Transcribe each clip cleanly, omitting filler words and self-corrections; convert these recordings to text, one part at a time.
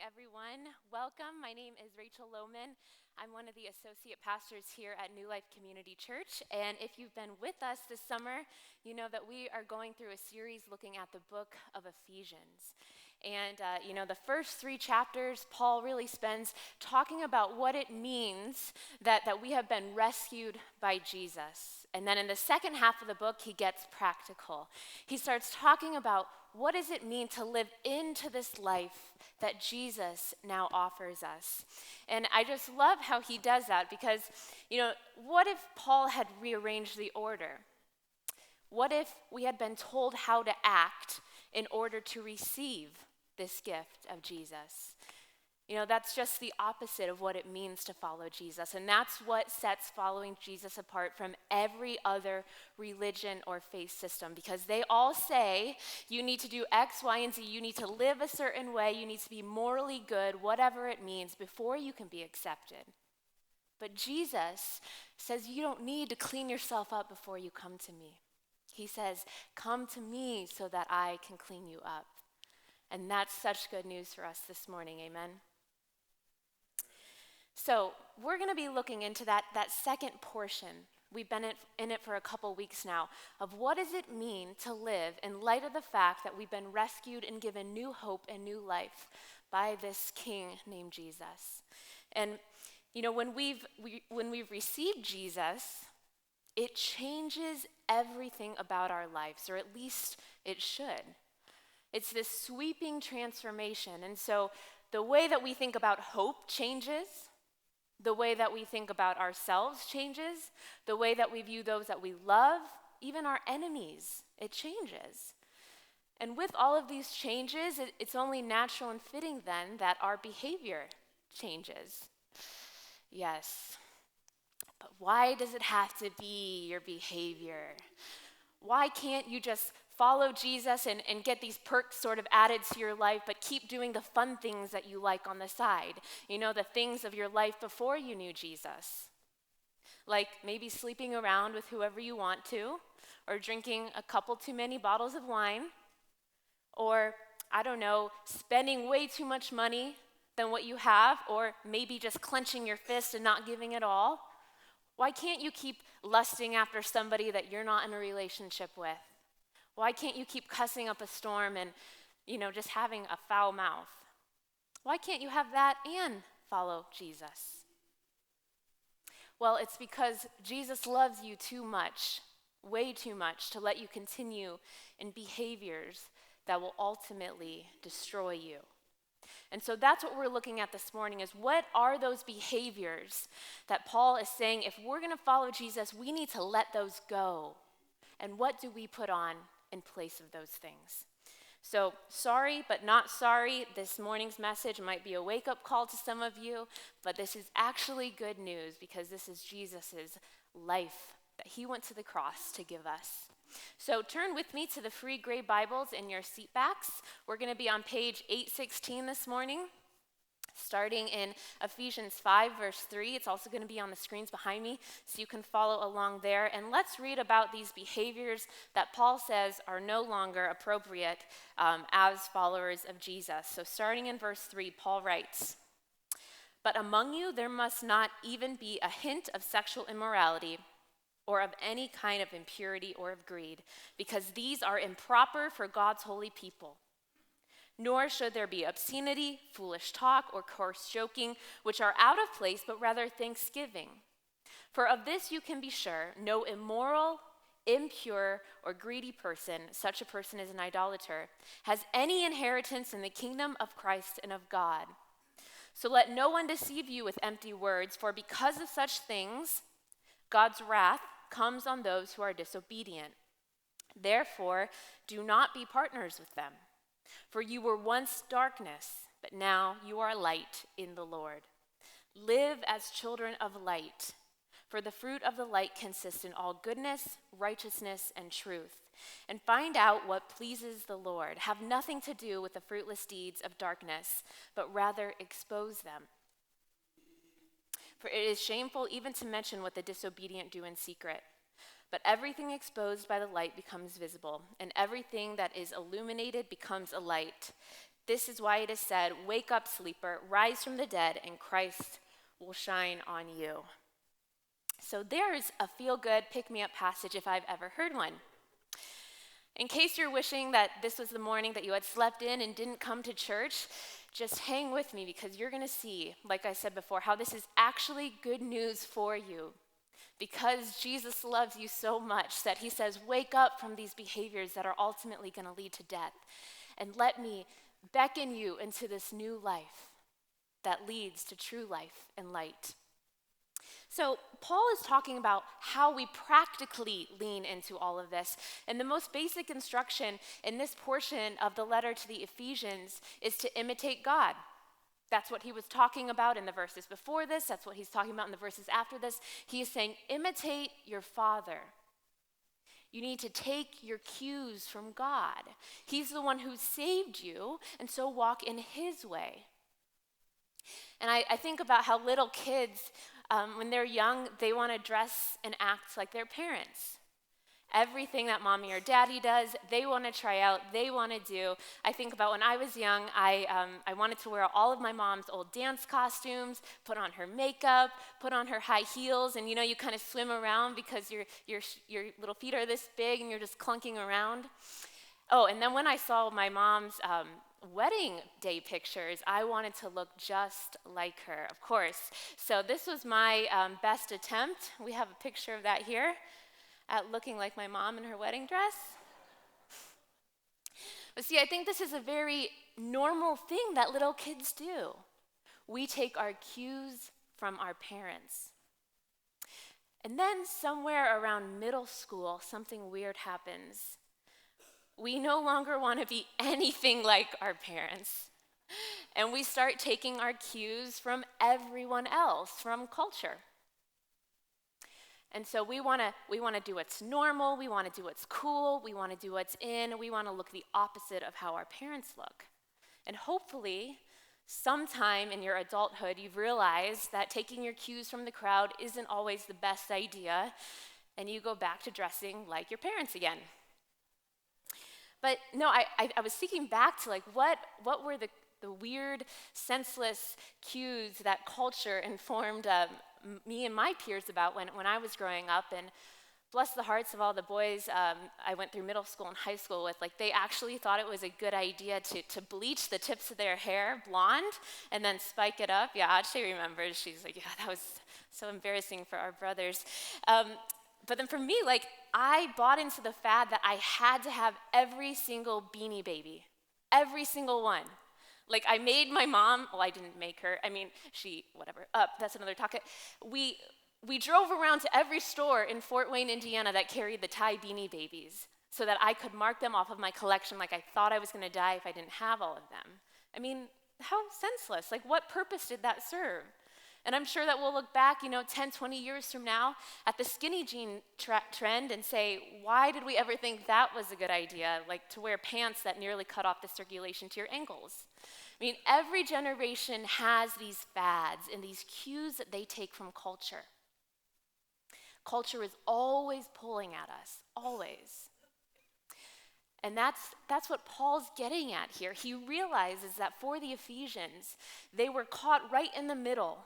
everyone. Welcome. My name is Rachel Lohman. I'm one of the associate pastors here at New Life Community Church. And if you've been with us this summer, you know that we are going through a series looking at the book of Ephesians. And, the first 3 chapters, Paul really spends talking about what it means that we have been rescued by Jesus. And then in the second half of the book, he gets practical. He starts talking about what does it mean to live into this life that Jesus now offers us. And I just love how he does that because, what if Paul had rearranged the order? What if we had been told how to act in order to receive this gift of Jesus? That's just the opposite of what it means to follow Jesus. And that's what sets following Jesus apart from every other religion or faith system, because they all say you need to do X, Y, and Z. You need to live a certain way. You need to be morally good, whatever it means, before you can be accepted. But Jesus says you don't need to clean yourself up before you come to me. He says, come to me so that I can clean you up. And that's such good news for us this morning, amen? So we're going to be looking into that second portion. We've been in it for a couple weeks now, of what does it mean to live in light of the fact that we've been rescued and given new hope and new life by this King named Jesus. And when we've received Jesus, it changes everything about our lives, or at least it should. It's this sweeping transformation. And so the way that we think about hope changes. The way that we think about ourselves changes. The way that we view those that we love, even our enemies, it changes. And with all of these changes, it's only natural and fitting then that our behavior changes. Yes. But why does it have to be your behavior? Why can't you just follow Jesus and get these perks sort of added to your life, but keep doing the fun things that you like on the side? The things of your life before you knew Jesus. Like maybe sleeping around with whoever you want to, or drinking a couple too many bottles of wine, or, spending way too much money than what you have, or maybe just clenching your fist and not giving it all. Why can't you keep lusting after somebody that you're not in a relationship with? Why can't you keep cussing up a storm and, just having a foul mouth? Why can't you have that and follow Jesus? Well, it's because Jesus loves you too much, way too much, to let you continue in behaviors that will ultimately destroy you. And so that's what we're looking at this morning, is what are those behaviors that Paul is saying, if we're going to follow Jesus, we need to let those go. And what do we put on in place of those things? So sorry, but not sorry. This morning's message might be a wake-up call to some of you, but this is actually good news because this is Jesus' life that he went to the cross to give us. So turn with me to the free gray Bibles in your seat backs. We're going to be on page 816 this morning, starting in Ephesians 5, verse 3. It's also going to be on the screens behind me, so you can follow along there. And let's read about these behaviors that Paul says are no longer appropriate as followers of Jesus. So starting in verse 3, Paul writes, "But among you there must not even be a hint of sexual immorality, or of any kind of impurity or of greed, because these are improper for God's holy people. Nor should there be obscenity, foolish talk, or coarse joking, which are out of place, but rather thanksgiving. For of this you can be sure, no immoral, impure, or greedy person, such a person is an idolater, has any inheritance in the kingdom of Christ and of God. So let no one deceive you with empty words, for because of such things, God's wrath comes on those who are disobedient. Therefore, do not be partners with them. For you were once darkness, but now you are light in the Lord. Live as children of light, for the fruit of the light consists in all goodness, righteousness, and truth. And find out what pleases the Lord. Have nothing to do with the fruitless deeds of darkness, but rather expose them. For it is shameful even to mention what the disobedient do in secret. But everything exposed by the light becomes visible, and everything that is illuminated becomes a light. This is why it is said, 'Wake up, sleeper, rise from the dead, and Christ will shine on you.'" So there's a feel-good, pick-me-up passage if I've ever heard one. In case you're wishing that this was the morning that you had slept in and didn't come to church, just hang with me because you're going to see, like I said before, how this is actually good news for you. Because Jesus loves you so much that he says, wake up from these behaviors that are ultimately going to lead to death, and let me beckon you into this new life that leads to true life and light. So Paul is talking about how we practically lean into all of this. And the most basic instruction in this portion of the letter to the Ephesians is to imitate God. That's what he was talking about in the verses before this. That's what he's talking about in the verses after this. He is saying, imitate your Father. You need to take your cues from God. He's the one who saved you, and so walk in his way. And I think about how little kids, when they're young, they want to dress and act like their parents. Everything that mommy or daddy does, they want to try out, they want to do. I think about when I was young, I wanted to wear all of my mom's old dance costumes, put on her makeup, put on her high heels, and you kind of swim around because your little feet are this big and you're just clunking around. Oh, and then when I saw my mom's wedding day pictures, I wanted to look just like her, of course. So this was my best attempt. We have a picture of that here, at looking like my mom in her wedding dress. But see, I think this is a very normal thing that little kids do. We take our cues from our parents. And then somewhere around middle school, something weird happens. We no longer want to be anything like our parents. And we start taking our cues from everyone else, from culture. And so we want to do what's normal, we want to do what's cool, we want to do what's in, we want to look the opposite of how our parents look. And hopefully, sometime in your adulthood, you've realized that taking your cues from the crowd isn't always the best idea, and you go back to dressing like your parents again. But no, I was thinking back to what were the weird, senseless cues that culture informed me and my peers about when I was growing up. And bless the hearts of all the boys I went through middle school and high school with, they actually thought it was a good idea to bleach the tips of their hair blonde and then spike it up. Yeah, Adshay remembers. She's like, yeah, that was so embarrassing for our brothers. But then for me, I bought into the fad that I had to have every single Beanie Baby, every single one. I made my mom, well, I didn't make her, she, whatever, that's another topic. We drove around to every store in Fort Wayne, Indiana that carried the Thai Beanie Babies so that I could mark them off of my collection like I thought I was going to die if I didn't have all of them. How senseless. What purpose did that serve? And I'm sure that we'll look back, 10, 20 years from now at the skinny jean trend and say, why did we ever think that was a good idea, to wear pants that nearly cut off the circulation to your ankles? Every generation has these fads and these cues that they take from culture. Culture is always pulling at us, always. And that's what Paul's getting at here. He realizes that for the Ephesians, they were caught right in the middle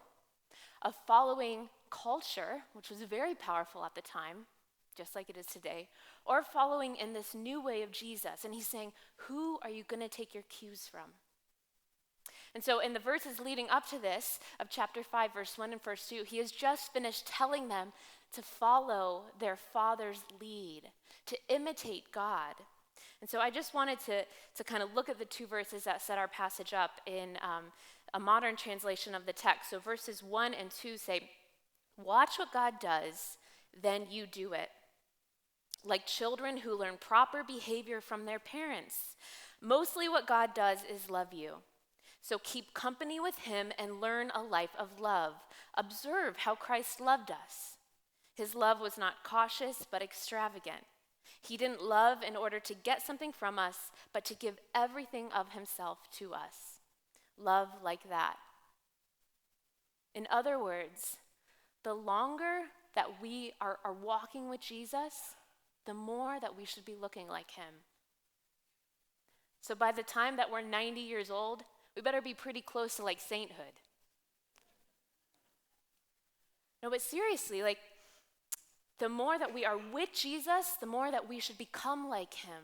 of following culture, which was very powerful at the time, just like it is today, or following in this new way of Jesus. And he's saying, who are you going to take your cues from? And so in the verses leading up to this, of chapter 5, verse 1 and verse 2, he has just finished telling them to follow their Father's lead, to imitate God. And so I just wanted to kind of look at the two verses that set our passage up in a modern translation of the text. So verses 1 and 2 say, watch what God does, then you do it. Like children who learn proper behavior from their parents. Mostly what God does is love you. So keep company with him and learn a life of love. Observe how Christ loved us. His love was not cautious, but extravagant. He didn't love in order to get something from us, but to give everything of himself to us. Love like that. In other words, the longer that we are walking with Jesus, the more that we should be looking like him. So by the time that we're 90 years old, we better be pretty close to like sainthood. No, but seriously, like the more that we are with Jesus, the more that we should become like him.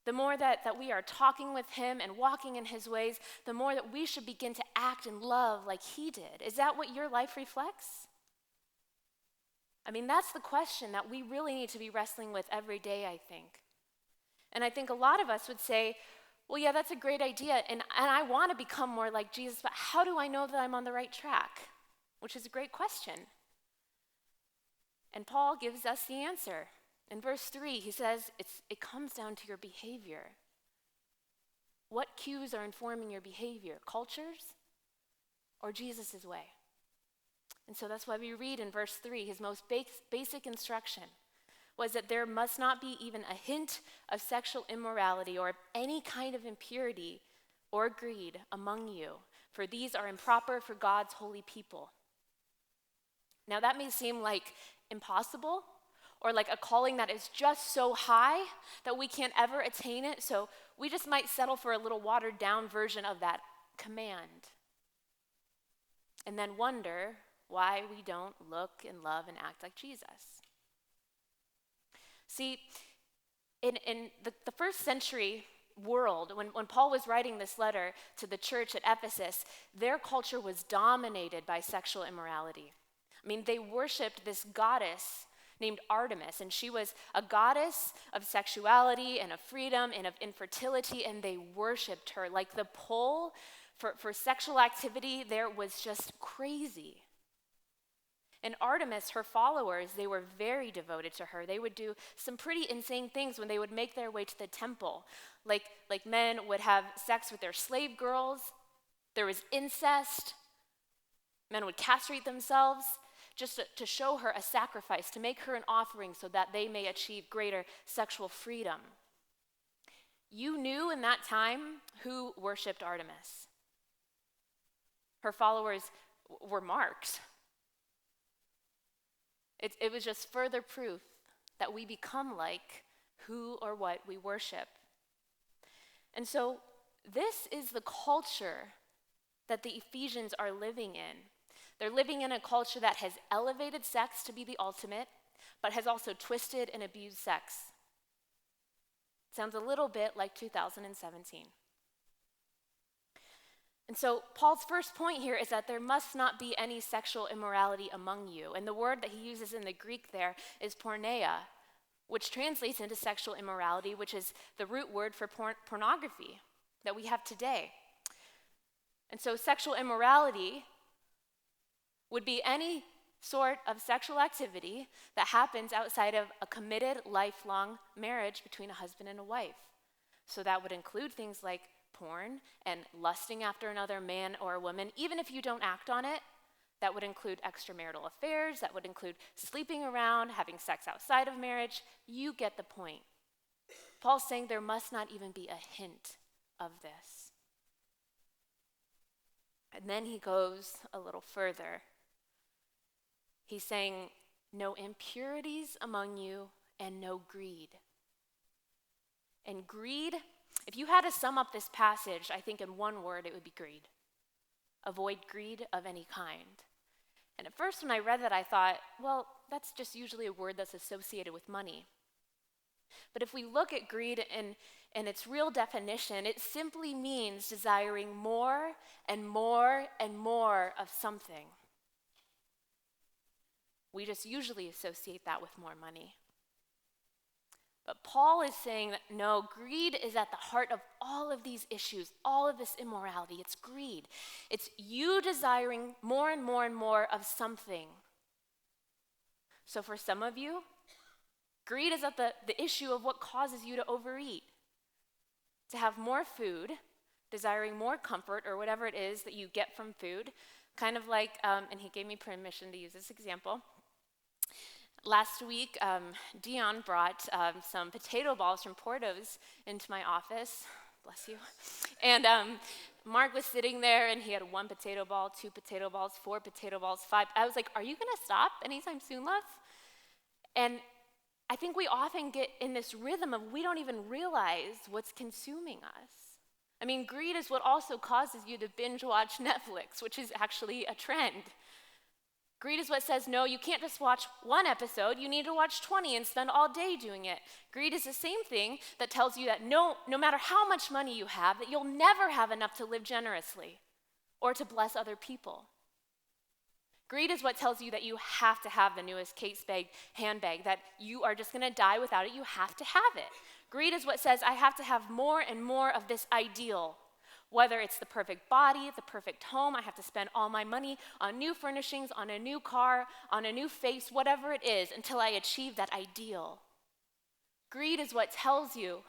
The more that we are talking with him and walking in his ways, the more that we should begin to act and love like he did. Is that what your life reflects? I mean, that's the question that we really need to be wrestling with every day, I think. And I think a lot of us would say, well, yeah, that's a great idea, and I want to become more like Jesus, but how do I know that I'm on the right track? Which is a great question. And Paul gives us the answer. In verse 3, he says it comes down to your behavior. What cues are informing your behavior? Cultures or Jesus' way? And so that's why we read in verse 3, his most basic instruction was that there must not be even a hint of sexual immorality or any kind of impurity or greed among you, for these are improper for God's holy people. Now that may seem like impossible, or like a calling that is just so high that we can't ever attain it, so we just might settle for a little watered down version of that command. And then wonder why we don't look and love and act like Jesus. See, in the first century world, when Paul was writing this letter to the church at Ephesus, their culture was dominated by sexual immorality. I mean, they worshiped this goddess named Artemis, and she was a goddess of sexuality and of freedom and of infertility, and they worshiped her. Like the pull for sexual activity there was just crazy. And Artemis, her followers, they were very devoted to her. They would do some pretty insane things when they would make their way to the temple. Like men would have sex with their slave girls. There was incest. Men would castrate themselves just to show her a sacrifice, to make her an offering so that they may achieve greater sexual freedom. You knew in that time who worshiped Artemis. Her followers were marked. It was just further proof that we become like who or what we worship. And so this is the culture that the Ephesians are living in. They're living in a culture that has elevated sex to be the ultimate, but has also twisted and abused sex. Sounds a little bit like 2017. And so Paul's first point here is that there must not be any sexual immorality among you. And the word that he uses in the Greek there is porneia, which translates into sexual immorality, which is the root word for pornography that we have today. And so sexual immorality would be any sort of sexual activity that happens outside of a committed, lifelong marriage between a husband and a wife. So that would include things like porn and lusting after another man or a woman. Even if you don't act on it, that would include extramarital affairs, that would include sleeping around, having sex outside of marriage. You get the point. Paul's saying there must not even be a hint of this. And then he goes a little further. He's saying, no impurities among you and no greed. And greed, if you had to sum up this passage, I think in one word, it would be greed. Avoid greed of any kind. And at first when I read that, I thought, well, that's just usually a word that's associated with money. But if we look at greed in its real definition, it simply means desiring more and more and more of something. We just usually associate that with more money. But Paul is saying that no, greed is at the heart of all of these issues, all of this immorality. It's greed. It's you desiring more and more and more of something. So for some of you, greed is at the issue of what causes you to overeat. To have more food, desiring more comfort or whatever it is that you get from food. Kind of like, and he gave me permission to use this example. Last week, Dion brought some potato balls from Porto's into my office. Bless you. And Mark was sitting there, and he had 1 potato ball, 2 potato balls, 4 potato balls, 5. I was like, are you going to stop anytime soon, love? And I think we often get in this rhythm of we don't even realize what's consuming us. I mean, greed is what also causes you to binge watch Netflix, which is actually a trend. Greed is what says, no, you can't just watch one episode, you need to watch 20 and spend all day doing it. Greed is the same thing that tells you that no matter how much money you have, that you'll never have enough to live generously or to bless other people. Greed is what tells you that you have to have the newest Kate Spade handbag, that you are just gonna die without it, you have to have it. Greed is what says, I have to have more and more of this ideal. Whether it's the perfect body, the perfect home, I have to spend all my money on new furnishings, on a new car, on a new face, whatever it is, until I achieve that ideal. Greed is what tells you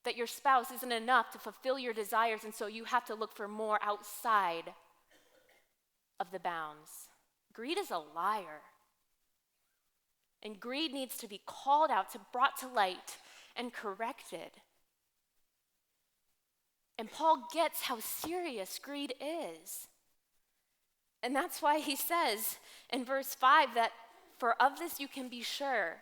that your spouse isn't enough to fulfill your desires, and so you have to look for more outside of the bounds. Greed is a liar. And greed needs to be called out, brought to light, and corrected. And Paul gets how serious greed is. And that's why he says in verse 5 that for of this you can be sure,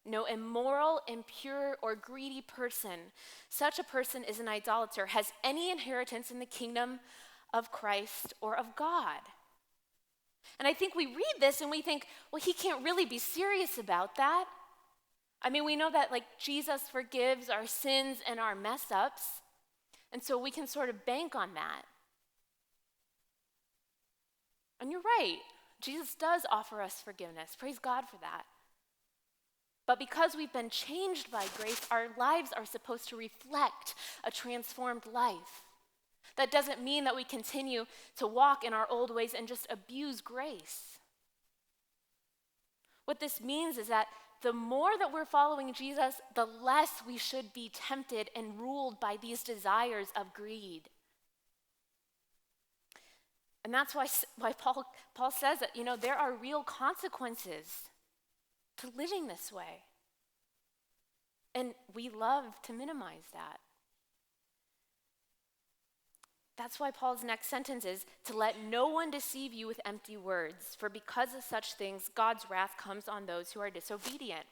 no immoral, impure, or greedy person, such a person is an idolater, has any inheritance in the kingdom of Christ or of God. And I think we read this and we think, well, he can't really be serious about that. I mean, we know that like Jesus forgives our sins and our mess ups. And so we can sort of bank on that. And you're right, Jesus does offer us forgiveness. Praise God for that. But because we've been changed by grace, our lives are supposed to reflect a transformed life. That doesn't mean that we continue to walk in our old ways and just abuse grace. What this means is that the more that we're following Jesus, the less we should be tempted and ruled by these desires of greed. And that's why Paul says that, there are real consequences to living this way. And we love to minimize that. That's why Paul's next sentence is, to let no one deceive you with empty words, for because of such things, God's wrath comes on those who are disobedient.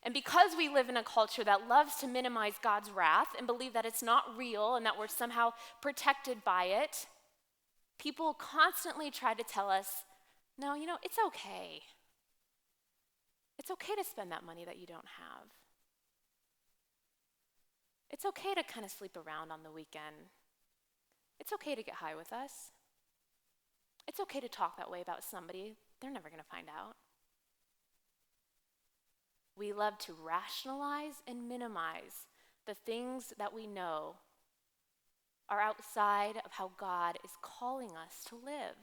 And because we live in a culture that loves to minimize God's wrath and believe that it's not real and that we're somehow protected by it, people constantly try to tell us, no, it's okay. It's okay to spend that money that you don't have. It's okay to kind of sleep around on the weekend. It's okay to get high with us. It's okay to talk that way about somebody. They're never going to find out. We love to rationalize and minimize the things that we know are outside of how God is calling us to live.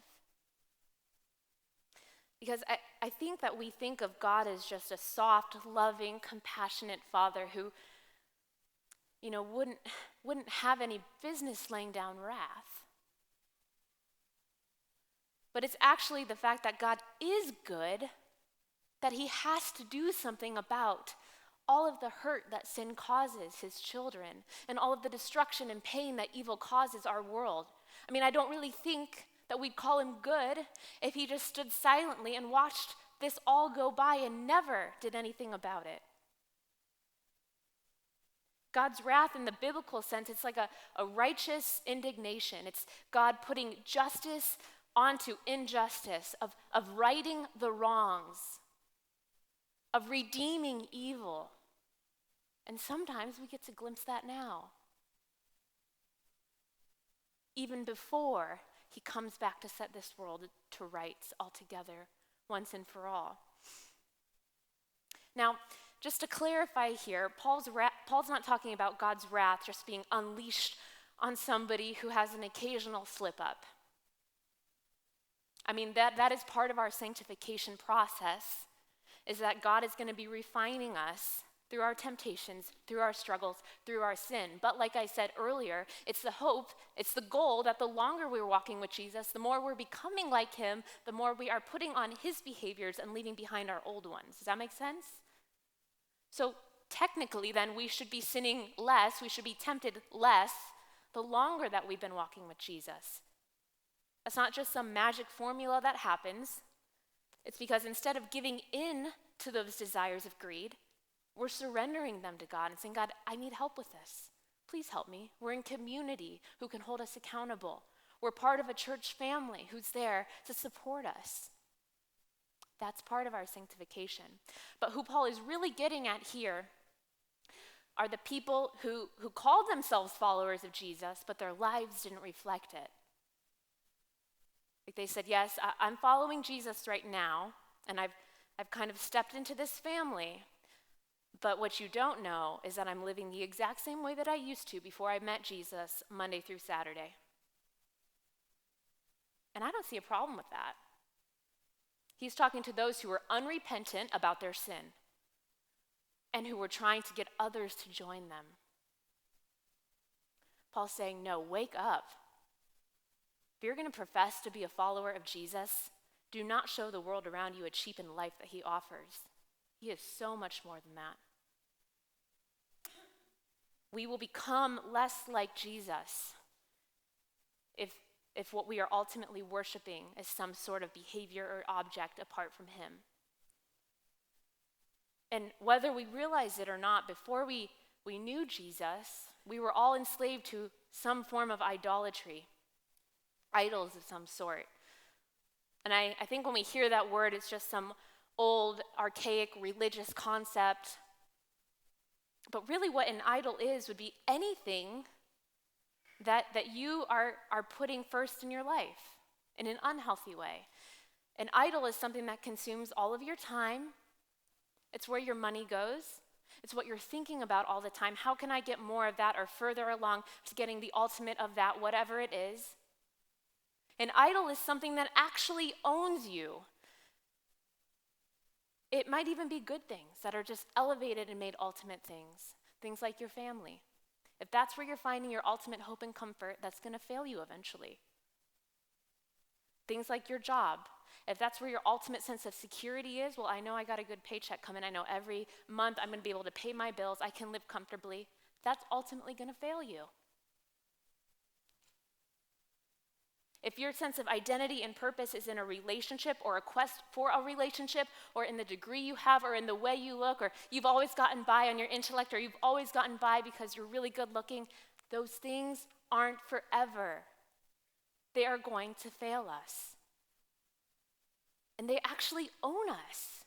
Because I think that we think of God as just a soft, loving, compassionate Father who wouldn't have any business laying down wrath. But it's actually the fact that God is good, that he has to do something about all of the hurt that sin causes his children and all of the destruction and pain that evil causes our world. I mean, I don't really think that we'd call him good if he just stood silently and watched this all go by and never did anything about it. God's wrath in the biblical sense, it's like a righteous indignation. It's God putting justice onto injustice, of righting the wrongs, of redeeming evil. And sometimes we get to glimpse that now. Even before he comes back to set this world to rights altogether, once and for all. Now, just to clarify here, Paul's not talking about God's wrath just being unleashed on somebody who has an occasional slip up. I mean, that is part of our sanctification process, is that God is going to be refining us through our temptations, through our struggles, through our sin. But like I said earlier, it's the hope, it's the goal that the longer we're walking with Jesus, the more we're becoming like him, the more we are putting on his behaviors and leaving behind our old ones. Does that make sense? So technically then we should be sinning less, we should be tempted less the longer that we've been walking with Jesus. That's not just some magic formula that happens. It's because instead of giving in to those desires of greed, We're surrendering them to God and saying, God, I need help with this. Please help me. We're in community who can hold us accountable. We're part of a church family who's there to support us. That's part of our sanctification. But who Paul is really getting at here are the people who called themselves followers of Jesus, but their lives didn't reflect it. Like they said, yes, I'm following Jesus right now, and I've kind of stepped into this family, but what you don't know is that I'm living the exact same way that I used to before I met Jesus Monday through Saturday. And I don't see a problem with that. He's talking to those who are unrepentant about their sin and who were trying to get others to join them. Paul's saying, no, wake up. If you're going to profess to be a follower of Jesus, do not show the world around you a cheapened life that he offers. He is so much more than that. We will become less like Jesus if what we are ultimately worshiping is some sort of behavior or object apart from him. And whether we realize it or not, before we knew Jesus, we were all enslaved to some form of idolatry, idols of some sort. And I think when we hear that word, it's just some old, archaic religious concept. But really what an idol is would be anything that you are putting first in your life in an unhealthy way. An idol is something that consumes all of your time. It's where your money goes. It's what you're thinking about all the time. How can I get more of that or further along to getting the ultimate of that, whatever it is? An idol is something that actually owns you. It might even be good things that are just elevated and made ultimate things. Things like your family. If that's where you're finding your ultimate hope and comfort, that's going to fail you eventually. Things like your job. If that's where your ultimate sense of security is, well, I know I got a good paycheck coming. I know every month I'm going to be able to pay my bills. I can live comfortably. That's ultimately going to fail you. If your sense of identity and purpose is in a relationship or a quest for a relationship or in the degree you have or in the way you look or you've always gotten by on your intellect or you've always gotten by because you're really good looking, those things aren't forever. They are going to fail us. And they actually own us.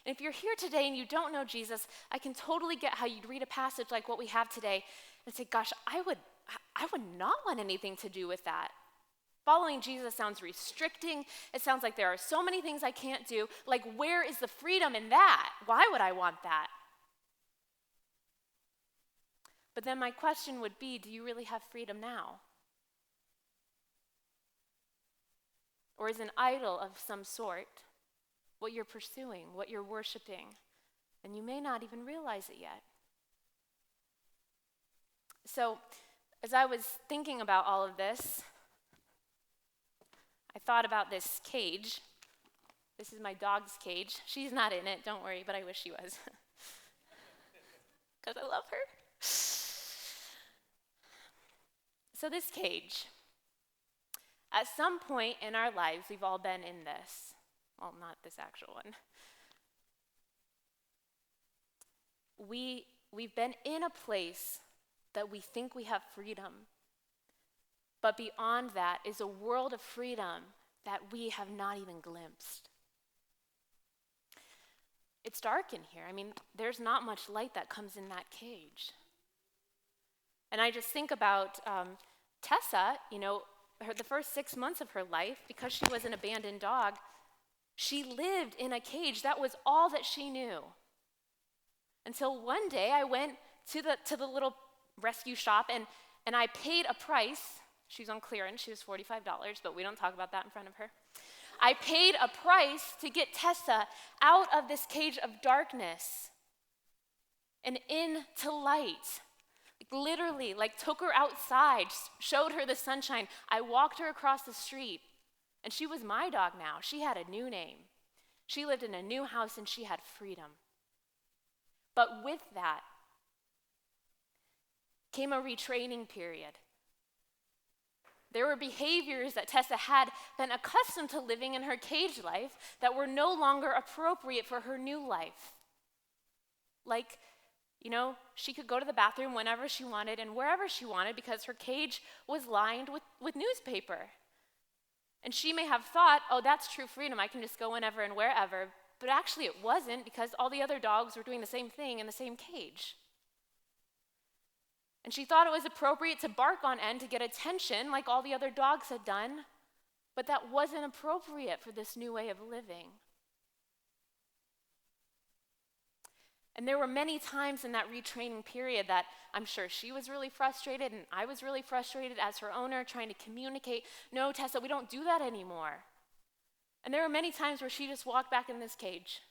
And if you're here today and you don't know Jesus, I can totally get how you'd read a passage like what we have today and say, gosh, I would not want anything to do with that. Following Jesus sounds restricting. It sounds like there are so many things I can't do. Like, where is the freedom in that? Why would I want that? But then my question would be, do you really have freedom now? Or is an idol of some sort what you're pursuing, what you're worshiping, and you may not even realize it yet? So, as I was thinking about all of this, I thought about this cage. This is my dog's cage. She's not in it, don't worry, but I wish she was. Because I love her. So this cage, at some point in our lives, we've all been in this. Well, not this actual one. We've been in a place that we think we have freedom. But beyond that is a world of freedom that we have not even glimpsed. It's dark in here. I mean, there's not much light that comes in that cage. And I just think about Tessa, the first 6 months of her life, because she was an abandoned dog, she lived in a cage. That was all that she knew. Until one day I went to the little rescue shop and I paid a price. She was on clearance. She was $45, but we don't talk about that in front of her. I paid a price to get Tessa out of this cage of darkness and into light. Literally, took her outside, showed her the sunshine. I walked her across the street, and she was my dog now. She had a new name. She lived in a new house, and she had freedom. But with that came a retraining period. There were behaviors that Tessa had been accustomed to living in her cage life that were no longer appropriate for her new life. Like, she could go to the bathroom whenever she wanted and wherever she wanted because her cage was lined with newspaper. And she may have thought, oh, that's true freedom. I can just go whenever and wherever. But actually it wasn't, because all the other dogs were doing the same thing in the same cage. And she thought it was appropriate to bark on end to get attention like all the other dogs had done. But that wasn't appropriate for this new way of living. And there were many times in that retraining period that I'm sure she was really frustrated and I was really frustrated as her owner, trying to communicate, no, Tessa, we don't do that anymore. And there were many times where she just walked back in this cage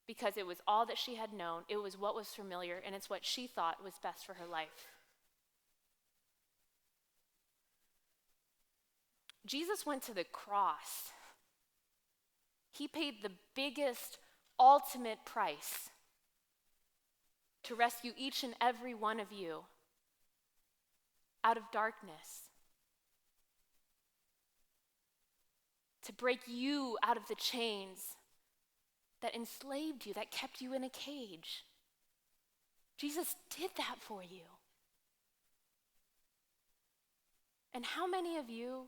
because it was all that she had known, it was what was familiar, and it's what she thought was best for her life. Jesus went to the cross. He paid the biggest, ultimate price to rescue each and every one of you out of darkness, to break you out of the chains that enslaved you, that kept you in a cage. Jesus did that for you. And how many of you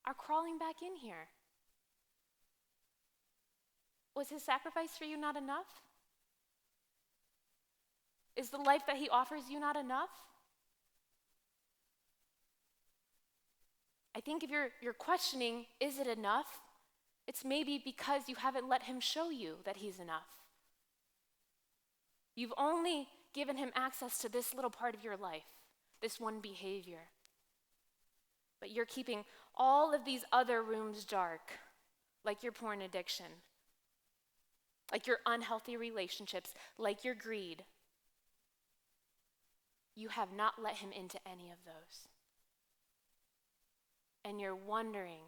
are crawling back in here? Was his sacrifice for you not enough? Is the life that he offers you not enough? I think if you're questioning, is it enough? It's maybe because you haven't let him show you that he's enough. You've only given him access to this little part of your life, this one behavior. But you're keeping all of these other rooms dark, like your porn addiction, like your unhealthy relationships, like your greed. You have not let him into any of those. And you're wondering,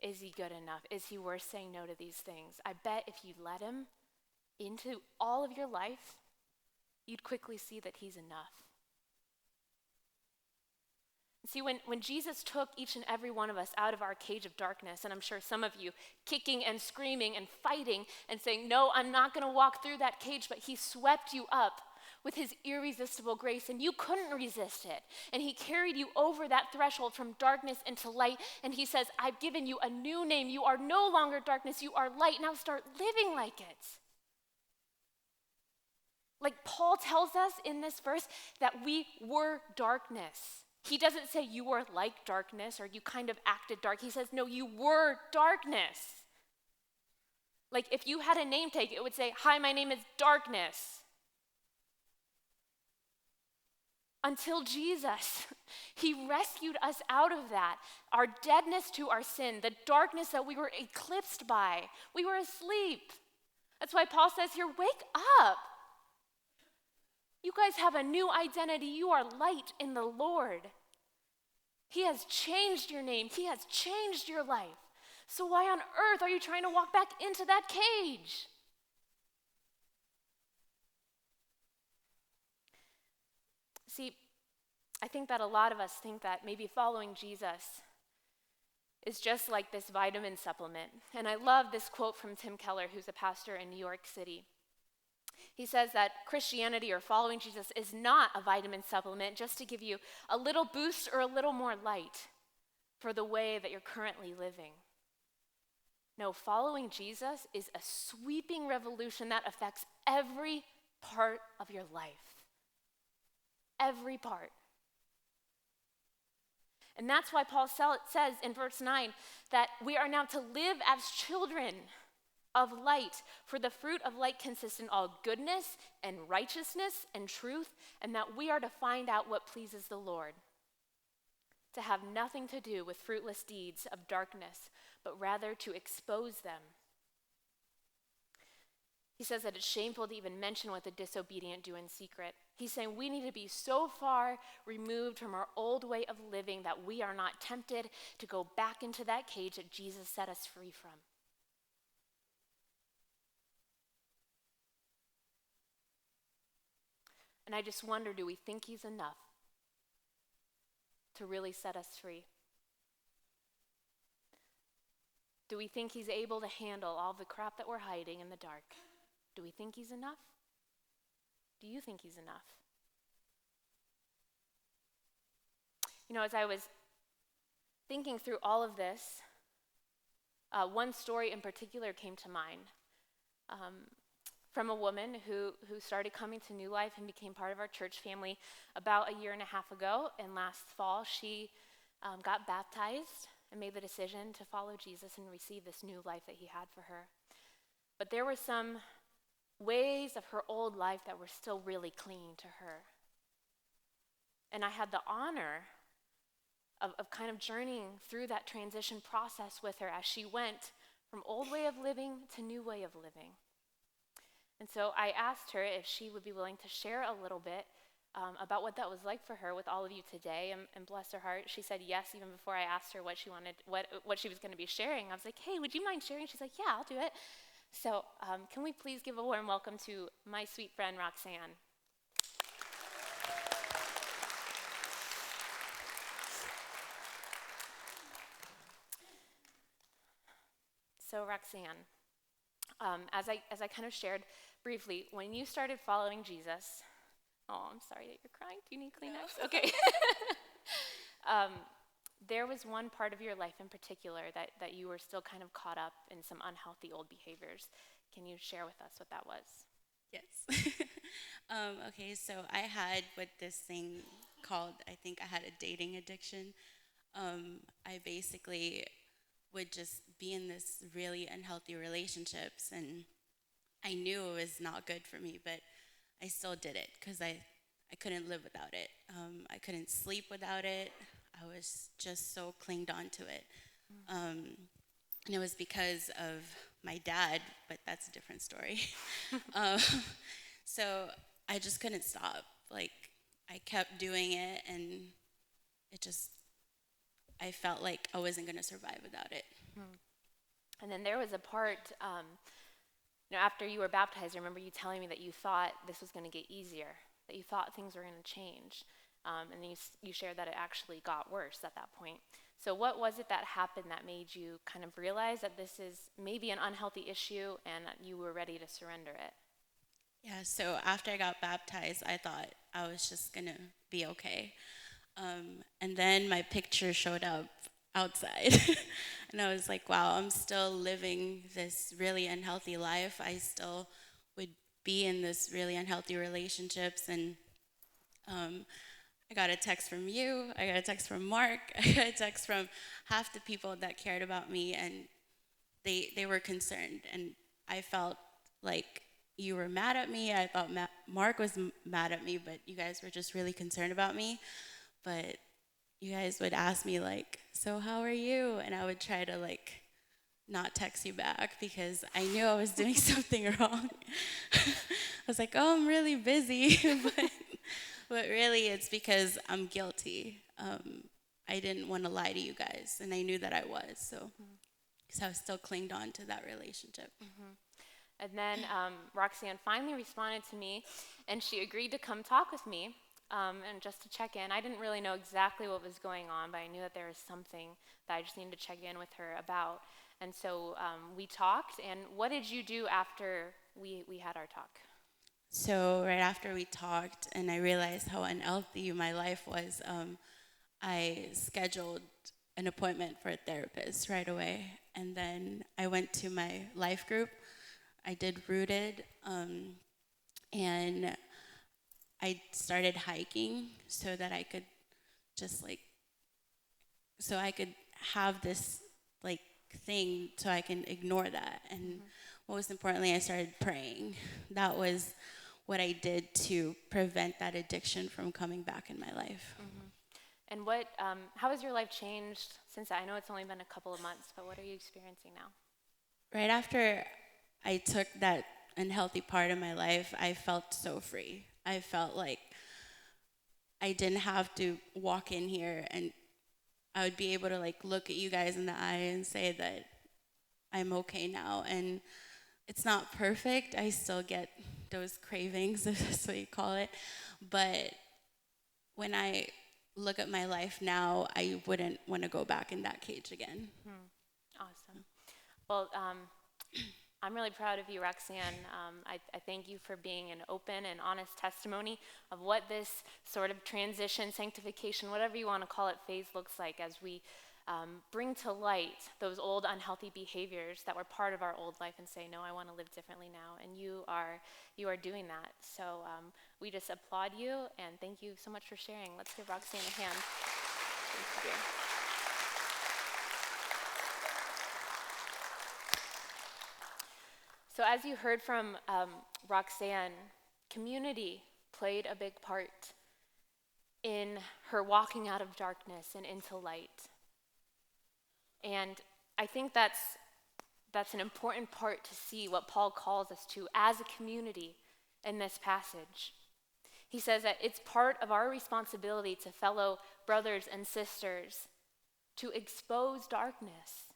is he good enough? Is he worth saying no to these things? I bet if you let him into all of your life, you'd quickly see that he's enough. See, when Jesus took each and every one of us out of our cage of darkness, and I'm sure some of you kicking and screaming and fighting and saying, no, I'm not going to walk through that cage, but he swept you up with his irresistible grace, and you couldn't resist it. And he carried you over that threshold from darkness into light, and he says, I've given you a new name. You are no longer darkness, you are light. Now start living like it. Like Paul tells us in this verse that we were darkness. He doesn't say you were like darkness or you kind of acted dark. He says, no, you were darkness. Like if you had a name tag, it would say, hi, my name is darkness. Until Jesus, he rescued us out of that, our deadness to our sin, the darkness that we were eclipsed by. We were asleep. That's why Paul says here, wake up. You guys have a new identity. You are light in the Lord. He has changed your name. He has changed your life. So why on earth are you trying to walk back into that cage? See, I think that a lot of us think that maybe following Jesus is just like this vitamin supplement. And I love this quote from Tim Keller, who's a pastor in New York City. He says that Christianity or following Jesus is not a vitamin supplement just to give you a little boost or a little more light for the way that you're currently living. No, following Jesus is a sweeping revolution that affects every part of your life. Every part. And that's why Paul says in verse 9 that we are now to live as children of light, for the fruit of light consists in all goodness and righteousness and truth, and that we are to find out what pleases the Lord. To have nothing to do with fruitless deeds of darkness, but rather to expose them. He says that it's shameful to even mention what the disobedient do in secret. He's saying we need to be so far removed from our old way of living that we are not tempted to go back into that cage that Jesus set us free from. And I just wonder, do we think he's enough to really set us free? Do we think he's able to handle all the crap that we're hiding in the dark? Do we think he's enough? Do you think he's enough? As I was thinking through all of this, one story in particular came to mind from a woman who started coming to New Life and became part of our church family about a year and a half ago. And last fall, she got baptized and made the decision to follow Jesus and receive this new life that he had for her. But there were some ways of her old life that were still really clinging to her. And I had the honor of kind of journeying through that transition process with her as she went from old way of living to new way of living. And so I asked her if she would be willing to share a little bit about what that was like for her with all of you today. And bless her heart, she said yes even before I asked her what she wanted, what she was going to be sharing. I was like, hey, would you mind sharing? She's like, yeah, I'll do it. So can we please give a warm welcome to my sweet friend, Roxanne. So Roxanne, as I kind of shared briefly, when you started following Jesus, I'm sorry that you're crying. Do you need Kleenex? No. Okay. There was one part of your life in particular that you were still kind of caught up in some unhealthy old behaviors. Can you share with us what that was? Yes. Okay, so I had what this thing called, I think I had a dating addiction. I basically would just be in this really unhealthy relationships, and I knew it was not good for me, but I still did it because I couldn't live without it. I couldn't sleep without it. I was just so clinged on to it. And it was because of my dad, but that's a different story. um, so I just couldn't stop. Like, I kept doing it, and I felt like I wasn't going to survive without it. And then there was a part, after you were baptized, I remember you telling me that you thought this was going to get easier, that you thought things were going to change. And then you shared that it actually got worse at that point. So what was it that happened that made you kind of realize that this is maybe an unhealthy issue and that you were ready to surrender it? Yeah, so after I got baptized, I thought I was just going to be okay. And then my picture showed up outside. And I was like, wow, I'm still living this really unhealthy life. I still would be in this really unhealthy relationships. And I got a text from you. I got a text from Mark. I got a text from half the people that cared about me. And they were concerned. And I felt like you were mad at me. I thought Mark was mad at me, but you guys were just really concerned about me. But you guys would ask me like, so how are you? And I would try to like not text you back because I knew I was doing something wrong. I was like, oh, I'm really busy. but really it's because I'm guilty. I didn't want to lie to you guys, and I knew that I was. So because I was still clinged on to that relationship. And then Roxanne finally responded to me, and she agreed to come talk with me. And just to check in, I didn't really know exactly what was going on, but I knew that there was something that I just needed to check in with her about. And so we talked, and what did you do after we had our talk? So right after we talked and I realized how unhealthy my life was, I scheduled an appointment for a therapist right away. And then I went to my life group. I did Rooted, and I started hiking so that I could just so I could have this thing so I can ignore that. And most importantly, I started praying. That was what I did to prevent that addiction from coming back in my life. And how has your life changed since that? I know it's only been a couple of months, but what are you experiencing now? Right after I took that unhealthy part of my life, I felt so free. I felt like I didn't have to walk in here and I would be able to look at you guys in the eye and say that I'm okay now. And it's not perfect. I still get those cravings, if that's what you call it. But when I look at my life now, I wouldn't want to go back in that cage again. Awesome. Well, I'm really proud of you, Roxanne. I thank you for being an open and honest testimony of what this sort of transition, sanctification, whatever you want to call it, phase looks like as we bring to light those old unhealthy behaviors that were part of our old life and say, no, I want to live differently now. And you are doing that. So we just applaud you and thank you so much for sharing. Let's give Roxanne a hand. Thank you. So as you heard from Roxanne, community played a big part in her walking out of darkness and into light. And I think that's an important part to see what Paul calls us to as a community in this passage. He says that it's part of our responsibility to fellow brothers and sisters to expose darkness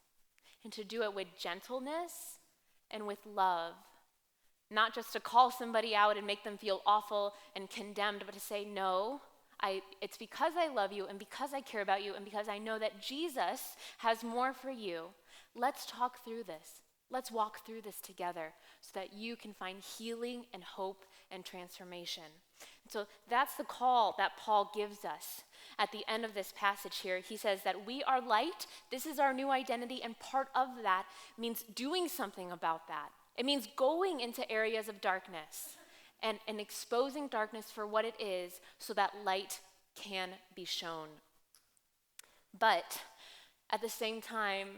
and to do it with gentleness and with love. Not just to call somebody out and make them feel awful and condemned, but to say, no, it's because I love you and because I care about you and because I know that Jesus has more for you. Let's talk through this. Let's walk through this together so that you can find healing and hope and transformation. So that's the call that Paul gives us at the end of this passage here. He says that we are light. This is our new identity, and part of that means doing something about that. It means going into areas of darkness and exposing darkness for what it is so that light can be shown. But at the same time,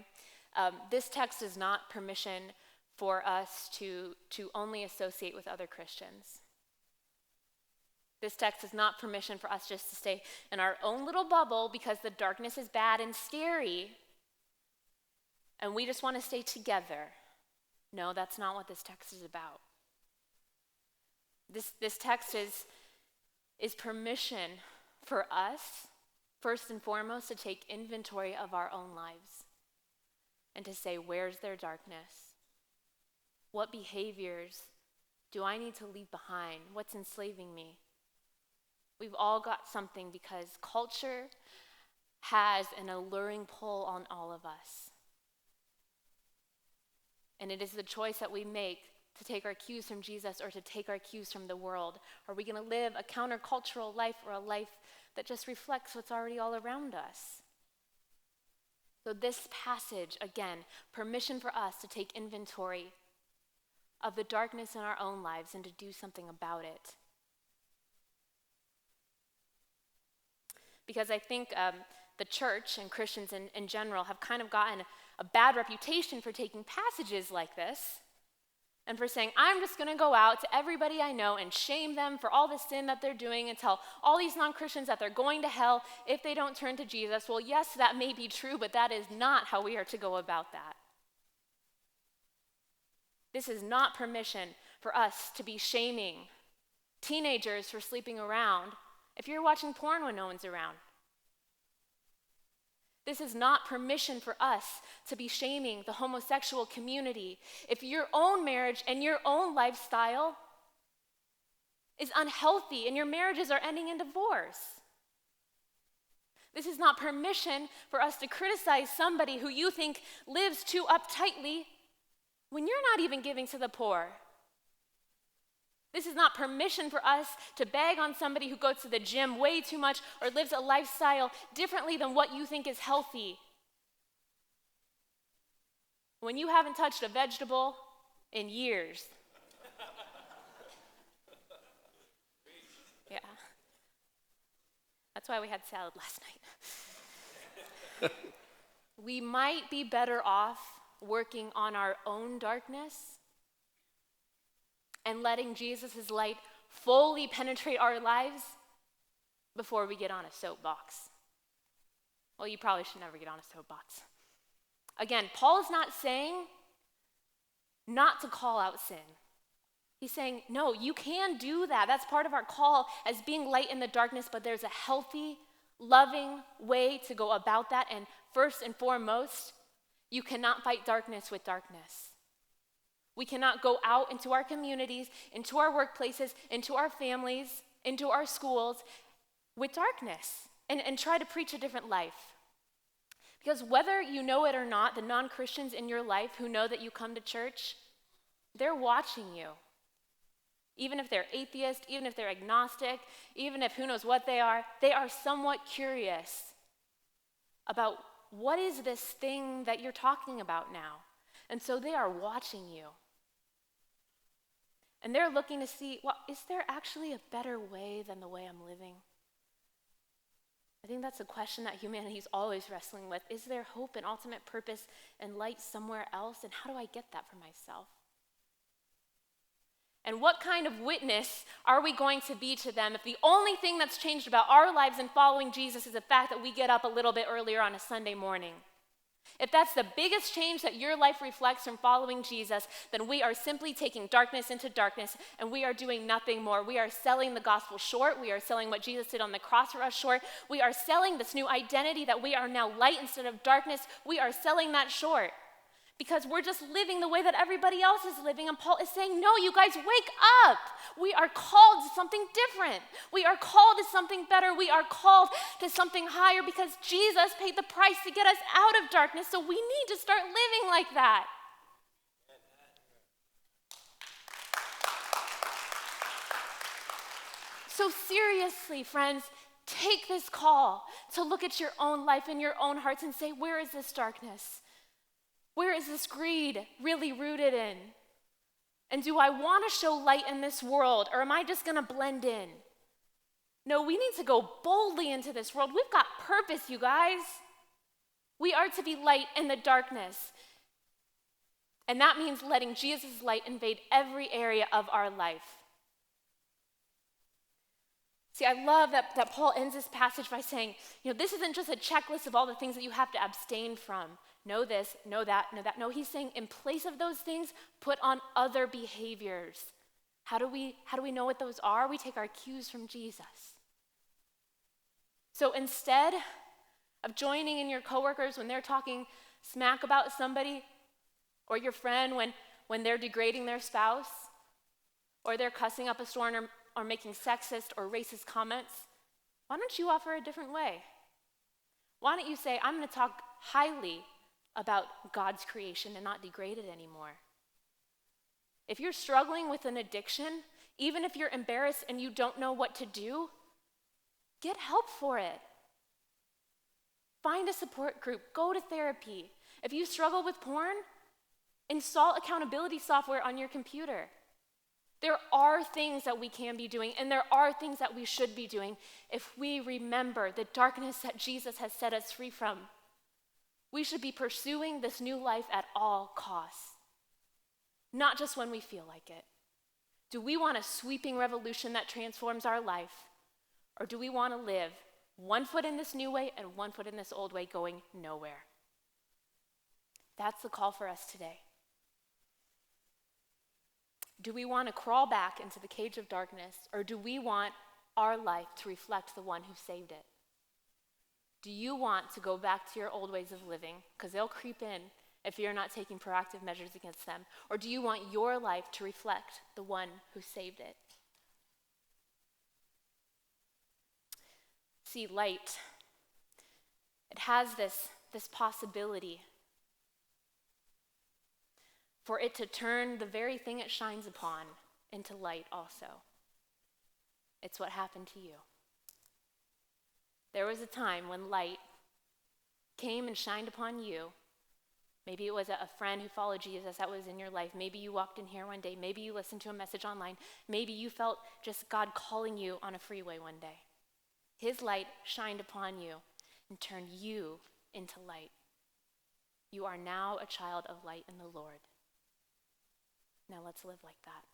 this text is not permission for us to only associate with other Christians. This text is not permission for us just to stay in our own little bubble because the darkness is bad and scary, and we just want to stay together. No, that's not what this text is about. This text is permission for us, first and foremost, to take inventory of our own lives and to say, where's their darkness? What behaviors do I need to leave behind? What's enslaving me? We've all got something because culture has an alluring pull on all of us. And it is the choice that we make to take our cues from Jesus or to take our cues from the world. Are we going to live a countercultural life or a life that just reflects what's already all around us? So this passage, again, permission for us to take inventory of the darkness in our own lives and to do something about it. Because I think the church and Christians in general have kind of gotten a bad reputation for taking passages like this and for saying, I'm just going to go out to everybody I know and shame them for all the sin that they're doing and tell all these non-Christians that they're going to hell if they don't turn to Jesus. Well, yes, that may be true, but that is not how we are to go about that. This is not permission for us to be shaming teenagers for sleeping around if you're watching porn when no one's around. This is not permission for us to be shaming the homosexual community if your own marriage and your own lifestyle is unhealthy and your marriages are ending in divorce. This is not permission for us to criticize somebody who you think lives too uptightly when you're not even giving to the poor. This is not permission for us to bag on somebody who goes to the gym way too much or lives a lifestyle differently than what you think is healthy. When you haven't touched a vegetable in years. Yeah. That's why we had salad last night. We might be better off working on our own darkness and letting Jesus' light fully penetrate our lives before we get on a soapbox. Well, you probably should never get on a soapbox. Again, Paul is not saying not to call out sin. He's saying, no, you can do that. That's part of our call as being light in the darkness, but there's a healthy, loving way to go about that. And first and foremost, you cannot fight darkness with darkness. We cannot go out into our communities, into our workplaces, into our families, into our schools with darkness and try to preach a different life. Because whether you know it or not, the non-Christians in your life who know that you come to church, They're watching you. Even if they're atheist, even if they're agnostic, even if who knows what they are somewhat curious about what is this thing that you're talking about now. And so they are watching you. And they're looking to see, well, is there actually a better way than the way I'm living? I think that's a question that humanity is always wrestling with. Is there hope and ultimate purpose and light somewhere else? And how do I get that for myself? And what kind of witness are we going to be to them if the only thing that's changed about our lives in following Jesus is the fact that we get up a little bit earlier on a Sunday morning? If that's the biggest change that your life reflects from following Jesus, then we are simply taking darkness into darkness and we are doing nothing more. We are selling the gospel short. We are selling what Jesus did on the cross for us short. We are selling this new identity that we are now light instead of darkness. We are selling that short because we're just living the way that everybody else is living. And Paul is saying, no, you guys, wake up. We are called to something different. We are called to something better. We are called to something higher because Jesus paid the price to get us out of darkness. So we need to start living like that. So seriously, friends, take this call to look at your own life and your own hearts and say, where is this darkness? Where is this greed really rooted in? And do I want to show light in this world, or am I just going to blend in? No, we need to go boldly into this world. We've got purpose, you guys. We are to be light in the darkness. And that means letting Jesus' light invade every area of our life. See, I love that Paul ends this passage by saying, this isn't just a checklist of all the things that you have to abstain from. Know this, know that, know that. No, he's saying in place of those things, put on other behaviors. How do we know what those are? We take our cues from Jesus. So instead of joining in your coworkers when they're talking smack about somebody, or your friend when they're degrading their spouse, or they're cussing up a storm or making sexist or racist comments, why don't you offer a different way? Why don't you say, I'm going to talk highly about God's creation and not degrade it anymore? If you're struggling with an addiction, even if you're embarrassed and you don't know what to do, get help for it. Find a support group, go to therapy. If you struggle with porn, install accountability software on your computer. There are things that we can be doing, and there are things that we should be doing if we remember the darkness that Jesus has set us free from. We should be pursuing this new life at all costs, not just when we feel like it. Do we want a sweeping revolution that transforms our life, or do we want to live one foot in this new way and one foot in this old way going nowhere? That's the call for us today. Do we want to crawl back into the cage of darkness, or do we want our life to reflect the one who saved it? Do you want to go back to your old ways of living, because they'll creep in if you're not taking proactive measures against them? Or do you want your life to reflect the one who saved it? See, light, it has this possibility for it to turn the very thing it shines upon into light also. It's what happened to you. There was a time when light came and shined upon you. Maybe it was a friend who followed Jesus that was in your life. Maybe you walked in here one day. Maybe you listened to a message online. Maybe you felt just God calling you on a freeway one day. His light shined upon you and turned you into light. You are now a child of light in the Lord. Now let's live like that.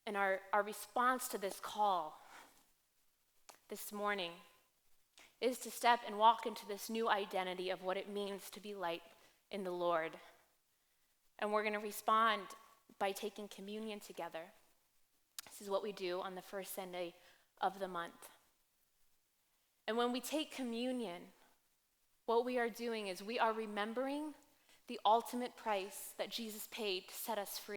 And our response to this call this morning is to step and walk into this new identity of what it means to be light in the Lord. And we're going to respond by taking communion together. This is what we do on the first Sunday of the month. And when we take communion, what we are doing is we are remembering the ultimate price that Jesus paid to set us free.